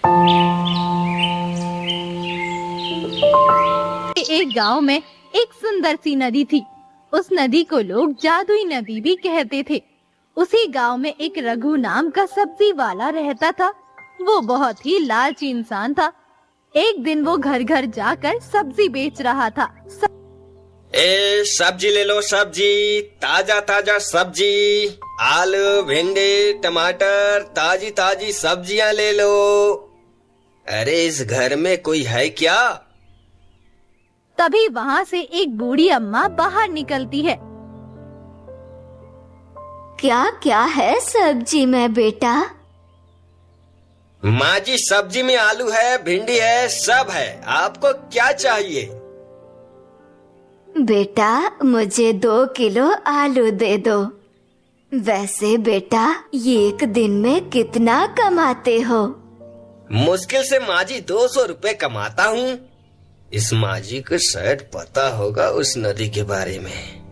एक गांव में एक सुंदर सी नदी थी। उस नदी को लोग जादुई नदी भी कहते थे। उसी गांव में एक रघु नाम का सब्जी वाला रहता था। वो बहुत ही लालची इंसान था। एक दिन वो घर घर जाकर सब्जी बेच रहा था। सब्जी ले लो, सब्जी, ताजा ताजा सब्जी, आलू, भिंडी, टमाटर, ताजी ताजी सब्जियां ले लो। अरे इस घर में कोई है क्या? तभी वहाँ से एक बूढ़ी अम्मा बाहर निकलती है। क्या क्या है सब्जी में बेटा? माँ जी, सब्जी में आलू है, भिंडी है, सब है। आपको क्या चाहिए? बेटा मुझे 2 किलो आलू दे दो। वैसे बेटा एक दिन में कितना कमाते हो? मुश्किल से माँ जी 200 रुपए कमाता हूँ। इस माँ जी को शायद पता होगा उस नदी के बारे में।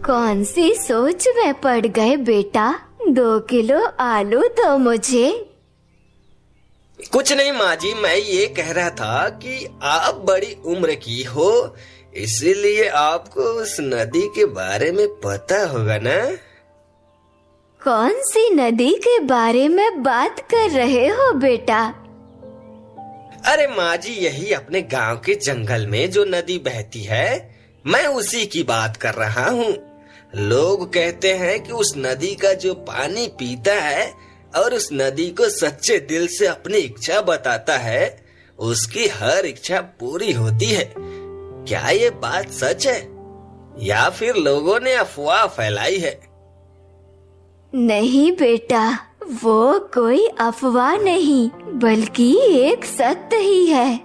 कौन सी सोच में पड़ गए बेटा? 2 किलो आलू दो मुझे। कुछ नहीं माँ जी, मैं ये कह रहा था कि आप बड़ी उम्र की हो, इसीलिए आपको उस नदी के बारे में पता होगा ना। कौन सी नदी के बारे में बात कर रहे हो बेटा? अरे माँ जी, यही अपने गांव के जंगल में जो नदी बहती है, मैं उसी की बात कर रहा हूँ। लोग कहते हैं कि उस नदी का जो पानी पीता है और उस नदी को सच्चे दिल से अपनी इच्छा बताता है, उसकी हर इच्छा पूरी होती है। क्या ये बात सच है या फिर लोगों ने अफवाह फैलाई है? नहीं बेटा, वो कोई अफवाह नहीं बल्कि एक सत्य ही है।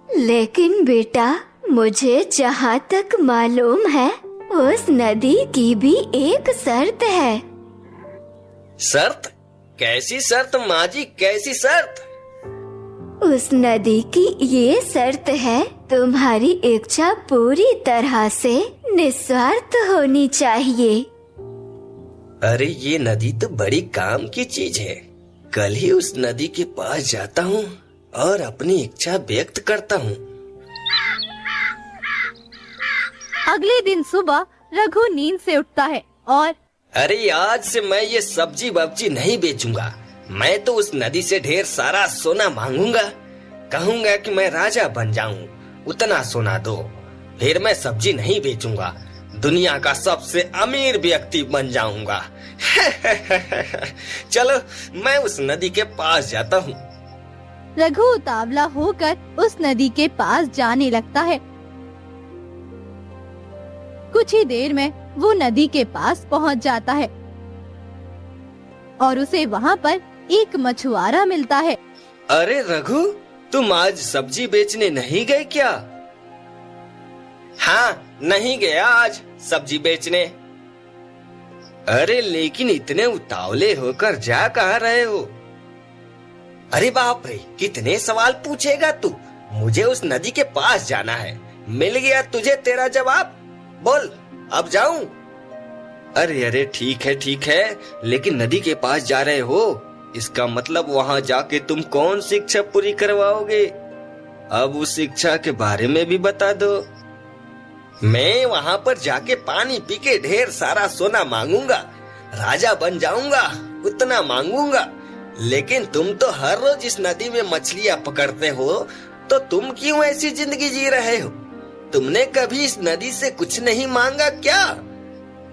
लेकिन बेटा मुझे जहाँ तक मालूम है उस नदी की भी एक शर्त है। शर्त? कैसी शर्त माँ जी, कैसी शर्त? उस नदी की ये शर्त है, तुम्हारी इच्छा पूरी तरह से निस्वार्थ होनी चाहिए। अरे ये नदी तो बड़ी काम की चीज है। कल ही उस नदी के पास जाता हूँ और अपनी इच्छा व्यक्त करता हूँ। अगले दिन सुबह रघु नींद से उठता है और अरे आज से मैं ये सब्जी वब्जी नहीं बेचूंगा। मैं तो उस नदी से ढेर सारा सोना मांगूंगा। कहूंगा कि मैं राजा बन जाऊं, उतना सोना दो। फिर मैं सब्जी नहीं बेचूंगा, दुनिया का सबसे अमीर व्यक्ति बन जाऊंगा। चलो मैं उस नदी के पास जाता हूँ। रघु उतावला होकर उस नदी के पास जाने लगता है। कुछ ही देर में वो नदी के पास पहुँच जाता है और उसे वहाँ पर एक मछुआरा मिलता है। अरे रघु, तुम आज सब्जी बेचने नहीं गए क्या? हाँ, नहीं गया आज सब्जी बेचने। अरे लेकिन इतने उतावले होकर जा कहाँ रहे हो? अरे बाप रे, कितने सवाल पूछेगा तू? मुझे उस नदी के पास जाना है। मिल गया तुझे तेरा जवाब। बोल, अब जाऊं? अरे अरे ठीक है, लेकिन नदी के पास जा रहे हो, इसका मतलब वहाँ जाके तुम कौन सी इच्छा पूरी करवाओगे? अब उस इच्छा के बारे में भी बता दो। मैं वहाँ पर जाके पानी पी के ढेर सारा सोना मांगूंगा, राजा बन जाऊंगा, उतना मांगूंगा। लेकिन तुम तो हर रोज इस नदी में मछलियाँ पकड़ते हो, तो तुम क्यों ऐसी जिंदगी जी रहे हो? तुमने कभी इस नदी से कुछ नहीं मांगा क्या?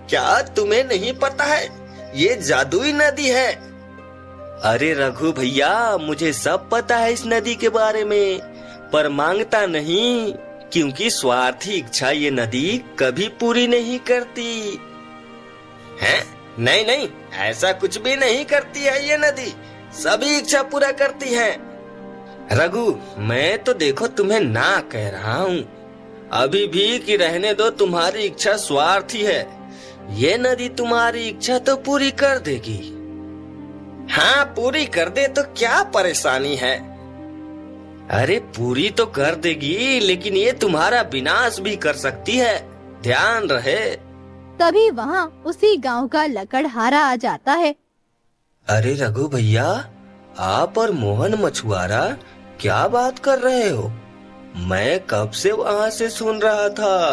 क्या तुम्हें नहीं पता है ये जादुई नदी है? अरे रघु भैया, मुझे सब पता है इस नदी के बारे में, पर मांगता नहीं, क्योंकि स्वार्थी इच्छा ये नदी कभी पूरी नहीं करती है। नहीं, ऐसा कुछ भी नहीं करती है ये नदी, सभी इच्छा पूरा करती है। रघु, मैं तो देखो तुम्हें ना कह रहा हूँ अभी भी कि रहने दो, तुम्हारी इच्छा स्वार्थी है। ये नदी तुम्हारी इच्छा तो पूरी कर देगी। हाँ, पूरी कर दे तो क्या परेशानी है? अरे पूरी तो कर देगी, लेकिन ये तुम्हारा विनाश भी कर सकती है, ध्यान रहे। तभी वहाँ उसी गांव का लकड़हारा आ जाता है। अरे रघु भैया, आप और मोहन मछुआरा क्या बात कर रहे हो? मैं कब से वहाँ से सुन रहा था।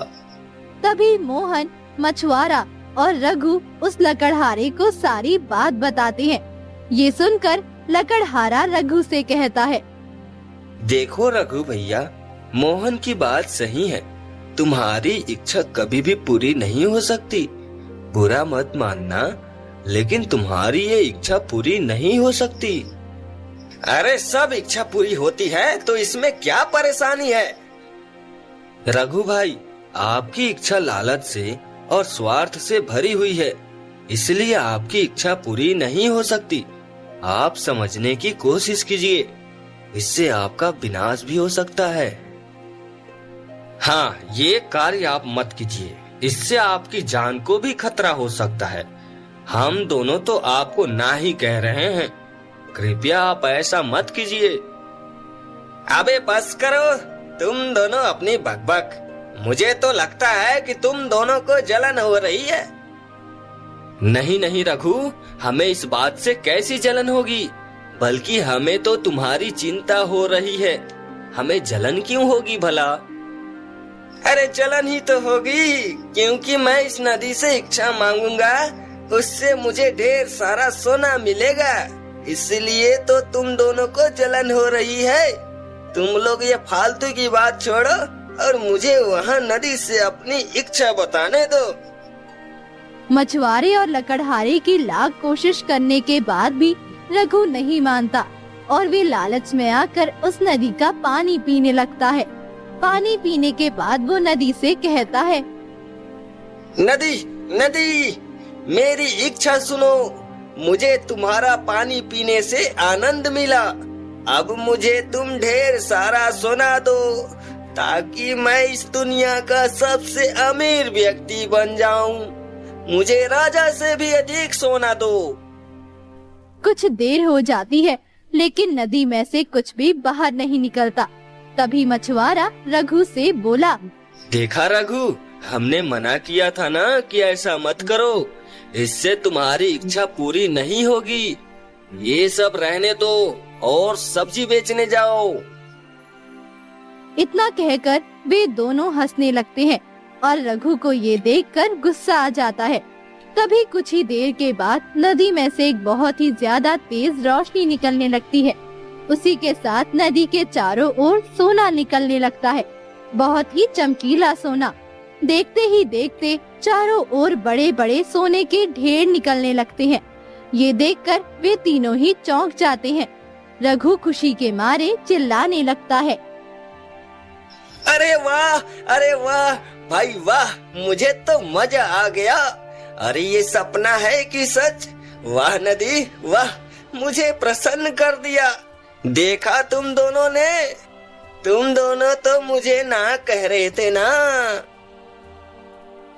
तभी मोहन, मछुआरा और रघु उस लकड़हारे को सारी बात बताते हैं। ये सुनकर लकड़हारा रघु से कहता है, देखो रघु भैया, मोहन की बात सही है। तुम्हारी इच्छा कभी भी पूरी नहीं हो सकती। बुरा मत मानना, लेकिन तुम्हारी ये इच्छा पूरी नहीं हो सकती। अरे सब इच्छा पूरी होती है तो इसमें क्या परेशानी है? रघु भाई, आपकी इच्छा लालच से और स्वार्थ से भरी हुई है, इसलिए आपकी इच्छा पूरी नहीं हो सकती। आप समझने की कोशिश कीजिए, इससे आपका विनाश भी हो सकता है। हाँ, ये कार्य आप मत कीजिए, इससे आपकी जान को भी खतरा हो सकता है। हम दोनों तो आपको ना ही कह रहे हैं, कृपया आप ऐसा मत कीजिए। अबे बस करो तुम दोनों अपनी बकबक। मुझे तो लगता है कि तुम दोनों को जलन हो रही है। नहीं नहीं रघु, हमें इस बात से कैसी जलन होगी, बल्कि हमें तो तुम्हारी चिंता हो रही है। हमें जलन क्यों होगी भला? अरे जलन ही तो होगी, क्योंकि मैं इस नदी से इच्छा मांगूंगा, उससे मुझे ढेर सारा सोना मिलेगा। इसलिए तो तुम दोनों को जलन हो रही है। तुम लोग ये फालतू की बात छोड़ो और मुझे वहाँ नदी से अपनी इच्छा बताने दो। मछुआरे और लकड़हारे की लाख कोशिश करने के बाद भी रघु नहीं मानता और वे लालच में आकर उस नदी का पानी पीने लगता है। पानी पीने के बाद वो नदी से कहता है, नदी नदी, मेरी इच्छा सुनो। मुझे तुम्हारा पानी पीने से आनंद मिला। अब मुझे तुम ढेर सारा सोना दो, ताकि मैं इस दुनिया का सबसे अमीर व्यक्ति बन जाऊं। मुझे राजा से भी अधिक सोना दो। कुछ देर हो जाती है, लेकिन नदी में से कुछ भी बाहर नहीं निकलता। तभी मछुआरा रघु से बोला, देखा रघु, हमने मना किया था ना कि ऐसा मत करो, इससे तुम्हारी इच्छा पूरी नहीं होगी। ये सब रहने दो और सब्जी बेचने जाओ। इतना कहकर वे दोनों हंसने लगते हैं और रघु को ये देखकर गुस्सा आ जाता है। तभी कुछ ही देर के बाद नदी में से एक बहुत ही ज्यादा तेज रोशनी निकलने लगती है। उसी के साथ नदी के चारों ओर सोना निकलने लगता है, बहुत ही चमकीला सोना। देखते ही देखते चारों ओर बड़े बड़े सोने के ढेर निकलने लगते हैं। ये देखकर वे तीनों ही चौंक जाते हैं। रघु खुशी के मारे चिल्लाने लगता है, अरे वाह भाई वाह, मुझे तो मजा आ गया। अरे ये सपना है कि सच? वाह नदी वाह, मुझे प्रसन्न कर दिया। देखा तुम दोनों ने, तुम दोनों तो मुझे ना कह रहे थे ना।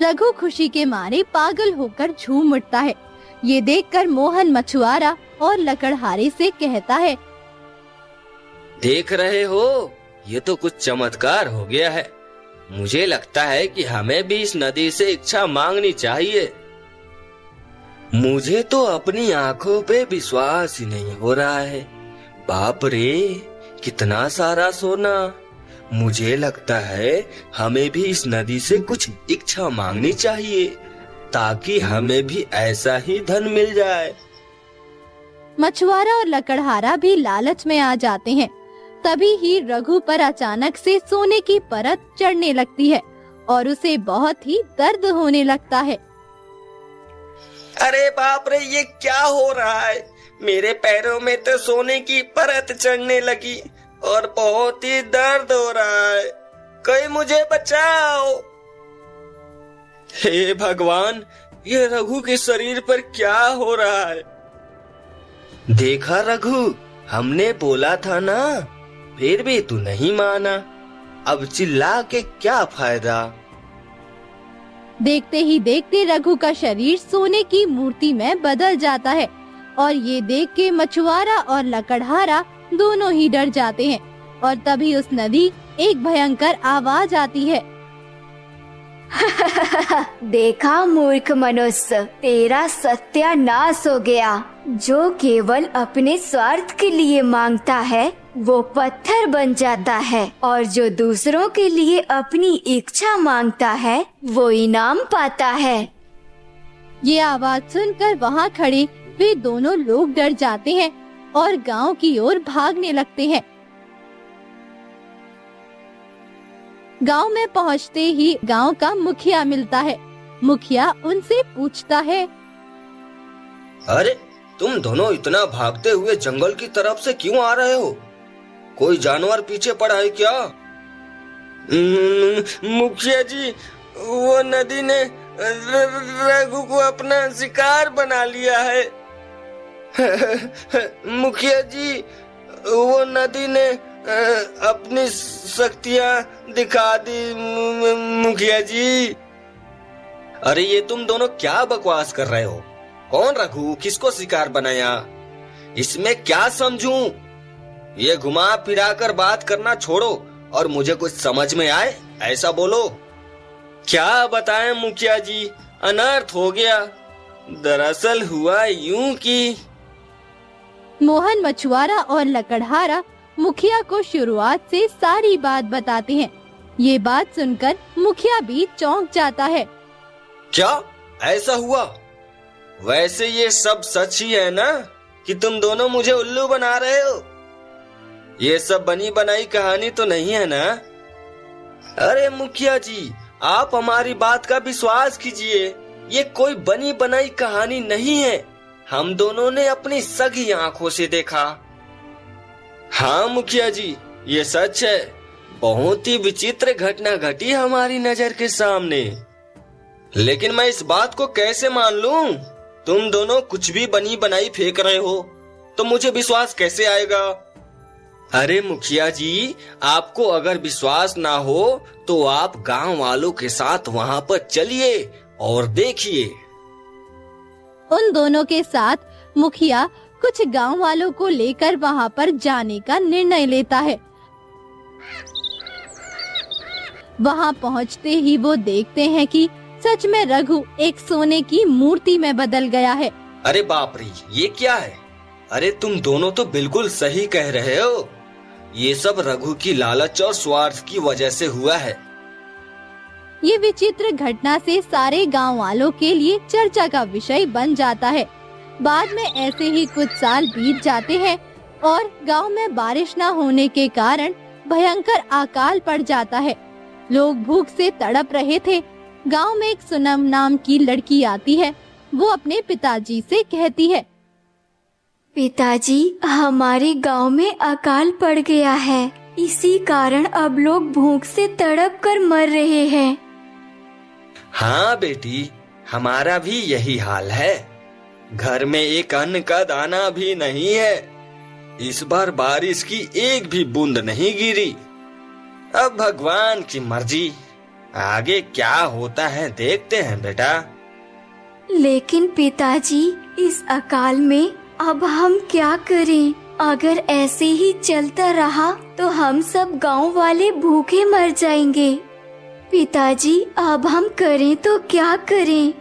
रघु खुशी के मारे पागल होकर झूम उठता है। ये देखकर मोहन मछुआरा और लकड़हारे से कहता है, देख रहे हो, ये तो कुछ चमत्कार हो गया है। मुझे लगता है कि हमें भी इस नदी से इच्छा मांगनी चाहिए। मुझे तो अपनी आंखों पे विश्वास ही नहीं हो रहा है। बाप रे, कितना सारा सोना। मुझे लगता है हमें भी इस नदी से कुछ इच्छा मांगनी चाहिए, ताकि हमें भी ऐसा ही धन मिल जाए। मछुआरा और लकड़हारा भी लालच में आ जाते हैं। तभी ही रघु पर अचानक से सोने की परत चढ़ने लगती है और उसे बहुत ही दर्द होने लगता है। अरे बाप रे, ये क्या हो रहा है? मेरे पैरों में तो सोने की परत चढ़ने लगी और बहुत ही दर्द हो रहा है। कोई मुझे बचाओ। हे भगवान, ये रघु के शरीर पर क्या हो रहा है? देखा रघु, हमने बोला था ना, फिर भी तू नहीं माना। अब चिल्ला के क्या फायदा? देखते ही देखते रघु का शरीर सोने की मूर्ति में बदल जाता है और ये देख के मछुआरा और लकड़हारा दोनों ही डर जाते हैं। और तभी उस नदी एक भयंकर आवाज आती है, देखा मूर्ख मनुष्य, तेरा सत्यानाश हो गया। जो केवल अपने स्वार्थ के लिए मांगता है वो पत्थर बन जाता है, और जो दूसरों के लिए अपनी इच्छा मांगता है वो इनाम पाता है। ये आवाज सुनकर वहाँ खड़े वे दोनों लोग डर जाते हैं और गांव की ओर भागने लगते हैं। गांव में पहुँचते ही गांव का मुखिया मिलता है। मुखिया उनसे पूछता है, अरे तुम दोनों इतना भागते हुए जंगल की तरफ से क्यों आ रहे हो? कोई जानवर पीछे पड़ा है क्या? मुखिया जी, वो नदी ने रघु को अपना शिकार बना लिया है। मुखिया जी, वो नदी ने अपनी शक्तियां दिखा दी। मुखिया जी। अरे ये तुम दोनों क्या बकवास कर रहे हो? कौन रघु? किसको शिकार बनाया? इसमें क्या समझूं? ये घुमा फिरा कर बात करना छोड़ो और मुझे कुछ समझ में आए ऐसा बोलो। क्या बताएं मुखिया जी, अनर्थ हो गया। दरअसल हुआ यूं कि मोहन मछुआरा और लकड़हारा मुखिया को शुरुआत से सारी बात बताते हैं। ये बात सुनकर मुखिया भी चौंक जाता है। क्या ऐसा हुआ? वैसे ये सब सच ही है ना कि तुम दोनों मुझे उल्लू बना रहे हो? ये सब बनी बनाई कहानी तो नहीं है ना? अरे मुखिया जी, आप हमारी बात का विश्वास कीजिए। ये कोई बनी बनाई कहानी नहीं है। हम दोनों ने अपनी सगी आंखों से देखा। हाँ मुखिया जी, ये सच है। बहुत ही विचित्र घटना घटी हमारी नजर के सामने। लेकिन मैं इस बात को कैसे मान लूं? तुम दोनों कुछ भी बनी बनाई फेंक रहे हो तो मुझे विश्वास कैसे आएगा? अरे मुखिया जी, आपको अगर विश्वास ना हो तो आप गांव वालों के साथ वहां पर चलिए और देखिए। उन दोनों के साथ मुखिया कुछ गांव वालों को लेकर वहां पर जाने का निर्णय लेता है। वहां पहुंचते ही वो देखते हैं कि सच में रघु एक सोने की मूर्ति में बदल गया है। अरे बाप रे, ये क्या है? अरे तुम दोनों तो बिल्कुल सही कह रहे हो। ये सब रघु की लालच और स्वार्थ की वजह से हुआ है। ये विचित्र घटना से सारे गांव वालों के लिए चर्चा का विषय बन जाता है। बाद में ऐसे ही कुछ साल बीत जाते हैं और गांव में बारिश न होने के कारण भयंकर अकाल पड़ जाता है। लोग भूख से तड़प रहे थे। गांव में एक सुनम नाम की लड़की आती है। वो अपने पिताजी से कहती है, पिताजी, हमारे गांव में अकाल पड़ गया है। इसी कारण अब लोग भूख से तड़प कर मर रहे हैं। हाँ बेटी, हमारा भी यही हाल है। घर में एक अन्न का दाना भी नहीं है। इस बार बारिश की एक भी बूंद नहीं गिरी। अब भगवान की मर्जी, आगे क्या होता है देखते हैं बेटा। लेकिन पिताजी, इस अकाल में अब हम क्या करें? अगर ऐसे ही चलता रहा तो हम सब गांव वाले भूखे मर जाएंगे। पिताजी, अब हम करें तो क्या करें?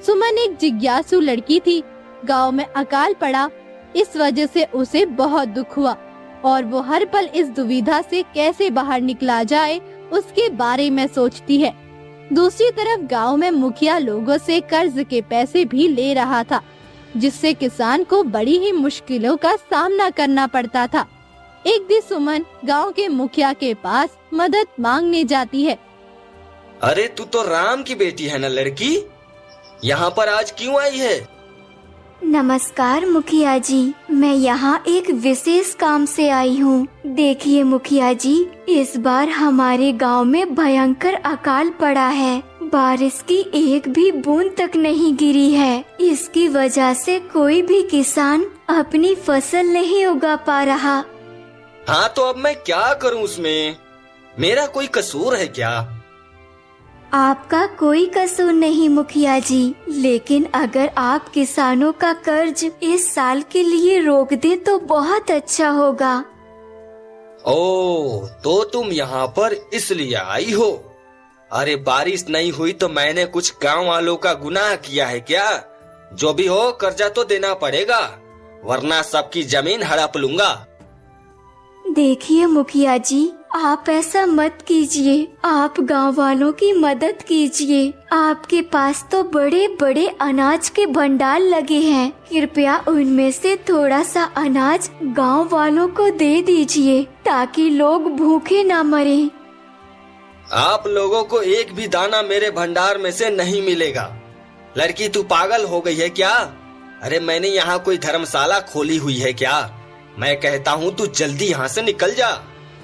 सुमन एक जिज्ञासु लड़की थी। गांव में अकाल पड़ा, इस वजह से उसे बहुत दुख हुआ और वो हर पल इस दुविधा से कैसे बाहर निकला जाए उसके बारे में सोचती है। दूसरी तरफ गांव में मुखिया लोगों से कर्ज के पैसे भी ले रहा था, जिससे किसान को बड़ी ही मुश्किलों का सामना करना पड़ता था। एक दिन सुमन गांव के मुखिया के पास मदद मांगने जाती है। अरे तू तो राम की बेटी है ना लड़की, यहाँ पर आज क्यों आई है? नमस्कार मुखिया जी, मैं यहाँ एक विशेष काम से आई हूँ। देखिए मुखिया जी, इस बार हमारे गांव में भयंकर अकाल पड़ा है। बारिश की एक भी बूंद तक नहीं गिरी है। इसकी वजह से कोई भी किसान अपनी फसल नहीं उगा पा रहा। हाँ तो अब मैं क्या करूँ उसमें? मेरा कोई कसूर है क्या? आपका कोई कसूर नहीं मुखिया जी, लेकिन अगर आप किसानों का कर्ज इस साल के लिए रोक दें तो बहुत अच्छा होगा। ओह, तो तुम यहाँ पर इसलिए आई हो? अरे बारिश नहीं हुई तो मैंने कुछ गांव वालों का गुनाह किया है क्या? जो भी हो कर्जा तो देना पड़ेगा, वरना सबकी जमीन हड़प लूंगा। देखिए मुखिया जी, आप ऐसा मत कीजिए। आप गांव वालों की मदद कीजिए। आपके पास तो बड़े बड़े अनाज के भंडार लगे हैं। कृपया उनमें से थोड़ा सा अनाज गांव वालों को दे दीजिए ताकि लोग भूखे ना मरें। आप लोगों को एक भी दाना मेरे भंडार में से नहीं मिलेगा। लड़की तू पागल हो गई है क्या? अरे मैंने यहाँ कोई धर्मशाला खोली हुई है क्या? मैं कहता हूँ तू जल्दी यहाँ से निकल जा।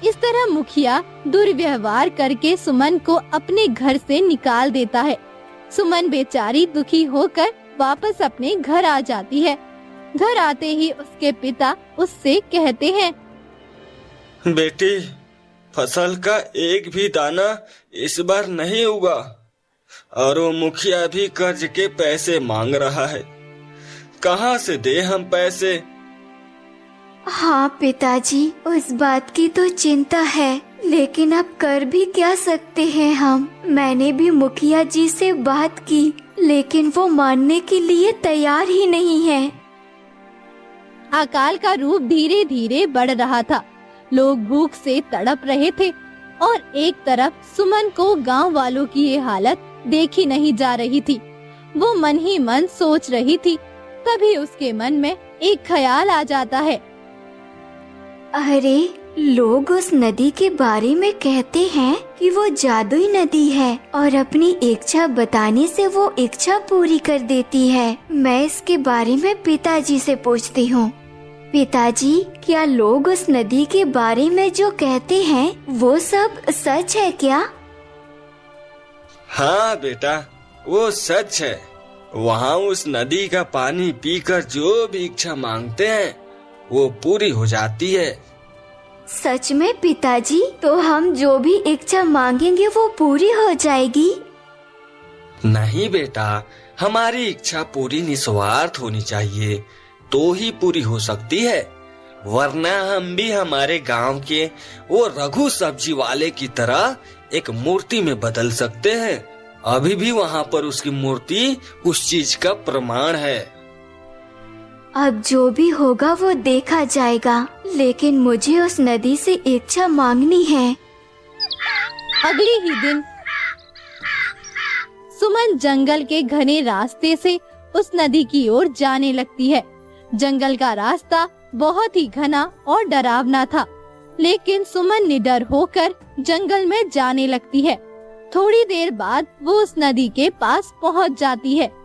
इस तरह मुखिया दुर्व्यवहार करके सुमन को अपने घर से निकाल देता है। सुमन बेचारी दुखी होकर वापस अपने घर आ जाती है। घर आते ही उसके पिता उससे कहते हैं, बेटी, फसल का एक भी दाना इस बार नहीं उगा और वो मुखिया भी कर्ज के पैसे मांग रहा है। कहाँ से दे हम पैसे? हाँ पिताजी, उस बात की तो चिंता है, लेकिन अब कर भी क्या सकते हैं हम। मैंने भी मुखिया जी से बात की, लेकिन वो मानने के लिए तैयार ही नहीं है। अकाल का रूप धीरे धीरे बढ़ रहा था। लोग भूख से तड़प रहे थे और एक तरफ सुमन को गांव वालों की ये हालत देखी नहीं जा रही थी। वो मन ही मन सोच रही थी। तभी उसके मन में एक ख्याल आ जाता है। अरे, लोग उस नदी के बारे में कहते हैं कि वो जादुई नदी है और अपनी इच्छा बताने से वो इच्छा पूरी कर देती है। मैं इसके बारे में पिताजी से पूछती हूँ। पिताजी, क्या लोग उस नदी के बारे में जो कहते हैं वो सब सच है क्या? हाँ बेटा, वो सच है। वहाँ उस नदी का पानी पीकर जो भी इच्छा मांगते हैं वो पूरी हो जाती है। सच में पिताजी? तो हम जो भी इच्छा मांगेंगे वो पूरी हो जाएगी? नहीं बेटा, हमारी इच्छा पूरी निस्वार्थ होनी चाहिए, तो ही पूरी हो सकती है। वरना हम भी हमारे गांव के वो रघु सब्जी वाले की तरह एक मूर्ति में बदल सकते हैं। अभी भी वहाँ पर उसकी मूर्ति उस चीज का प्रमाण है। अब जो भी होगा वो देखा जाएगा, लेकिन मुझे उस नदी से इच्छा मांगनी है। अगले ही दिन सुमन जंगल के घने रास्ते से उस नदी की ओर जाने लगती है। जंगल का रास्ता बहुत ही घना और डरावना था, लेकिन सुमन निडर होकर जंगल में जाने लगती है। थोड़ी देर बाद वो उस नदी के पास पहुंच जाती है।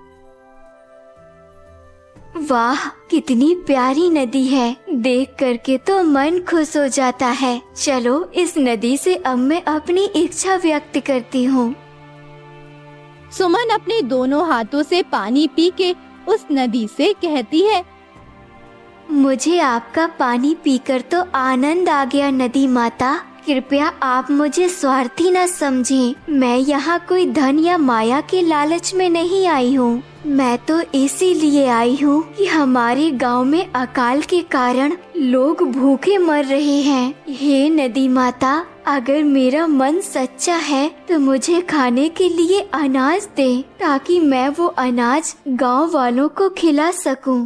वाह, कितनी प्यारी नदी है। देख करके तो मन खुश हो जाता है। चलो इस नदी से अब मैं अपनी इच्छा व्यक्त करती हूँ। सुमन अपने दोनों हाथों से पानी पी के उस नदी से कहती है, मुझे आपका पानी पीकर तो आनंद आ गया नदी माता। कृपया आप मुझे स्वार्थी न समझें। मैं यहाँ कोई धन या माया के लालच में नहीं आई हूँ। मैं तो इसीलिए आई हूँ कि हमारे गांव में अकाल के कारण लोग भूखे मर रहे हैं। हे नदी माता, अगर मेरा मन सच्चा है तो मुझे खाने के लिए अनाज दे, ताकि मैं वो अनाज गांव वालों को खिला सकूं।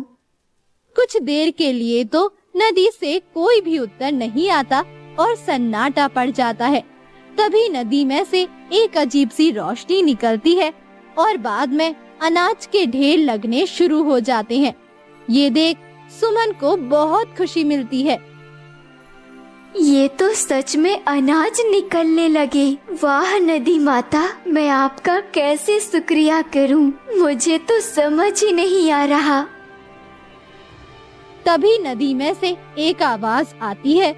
कुछ देर के लिए तो नदी से कोई भी उत्तर नहीं आता और सन्नाटा पड़ जाता है। तभी नदी में से एक अजीब सी रोशनी निकलती है और बाद में अनाज के ढेर लगने शुरू हो जाते हैं। ये देख सुमन को बहुत खुशी मिलती है। ये तो सच में अनाज निकलने लगे। वाह नदी माता, मैं आपका कैसे शुक्रिया करूं? मुझे तो समझ ही नहीं आ रहा। तभी नदी में से एक आवाज आती है,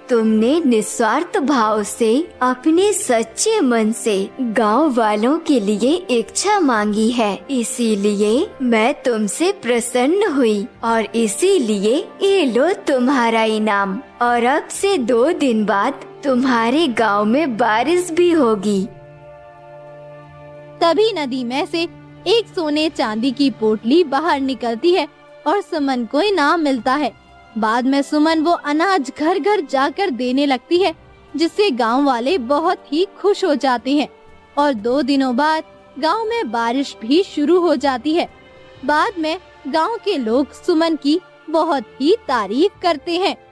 तुमने निस्वार्थ भाव से अपने सच्चे मन से गांव वालों के लिए इच्छा मांगी है, इसीलिए मैं तुमसे प्रसन्न हुई और इसीलिए ये लो तुम्हारा इनाम। और अब से 2 दिन बाद तुम्हारे गांव में बारिश भी होगी। तभी नदी में से एक सोने चांदी की पोटली बाहर निकलती है और सुमन को इनाम मिलता है। बाद में सुमन वो अनाज घर घर जाकर देने लगती है, जिससे गांव वाले बहुत ही खुश हो जाते हैं। और 2 दिनों बाद गांव में बारिश भी शुरू हो जाती है। बाद में गांव के लोग सुमन की बहुत ही तारीफ करते हैं।